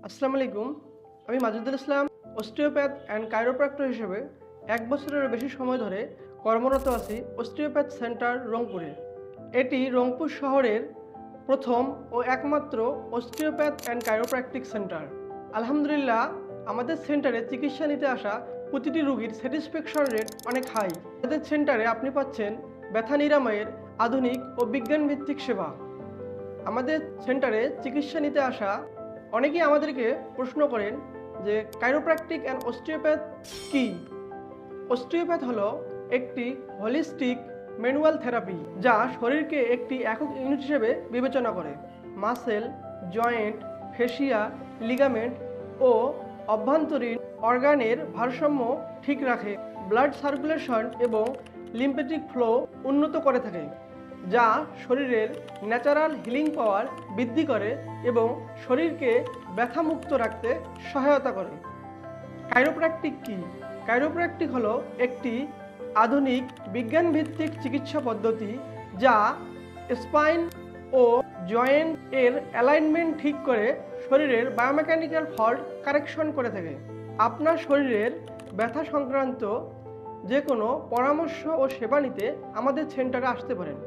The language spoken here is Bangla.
আসসালামু আলাইকুম। আমি মাজেদুল ইসলাম, অস্টিওপ্যাথ অ্যান্ড কাইরোপ্র্যাক্টর হিসেবে ১ বছরেরও বেশি সময় ধরে কর্মরত আছি অস্টিওপ্যাথ সেন্টার রংপুরে। এটি রংপুর শহরের প্রথম ও একমাত্র অস্টিওপ্যাথ অ্যান্ড কাইরোপ্র্যাকটিক সেন্টার। আলহামদুলিল্লাহ, আমাদের সেন্টারে চিকিৎসা নিতে আসা প্রতিটি রোগীর স্যাটিসফ্যাকশন রেট অনেক হাই। আমাদের সেন্টারে আপনি পাচ্ছেন ব্যথা নিরাময়ের আধুনিক ও বিজ্ঞানভিত্তিক সেবা। আমাদের সেন্টারে চিকিৎসা নিতে আসা অনেকেই আমাদেরকে প্রশ্ন করেন যে কাইরোপ্র্যাকটিক অ্যান্ড অস্টিওপ্যাথ কী। অস্টিওপ্যাথ হলো একটি হলিস্টিক ম্যানুয়াল থেরাপি যা শরীরকে একটি একক ইউনিট হিসেবে বিবেচনা করে। মাসেল, জয়েন্ট, ফেসিয়া, লিগামেন্ট ও অভ্যন্তরীণ অর্গানের ভারসাম্য ঠিক রাখে, ব্লাড সার্কুলেশন এবং লিম্ফেটিক ফ্লো উন্নত করে থাকে, যা শরীরের ন্যাচারাল হিলিং পাওয়ার বৃদ্ধি করে এবং শরীরকে ব্যথামুক্ত রাখতে সহায়তা করে। কাইরোপ্র্যাকটিক কী? কাইরোপ্র্যাকটিক হলো একটি আধুনিক বিজ্ঞানভিত্তিক চিকিৎসা পদ্ধতি যা স্পাইন ও জয়েন্ট এর অ্যালাইনমেন্ট ঠিক করে শরীরের বায়োমেকানিক্যাল ফল্ট কারেকশন করে থাকে। আপনার শরীরের ব্যথা সংক্রান্ত যে কোনো পরামর্শ ও সেবা নিতে আমাদের সেন্টারে আসতে পারেন।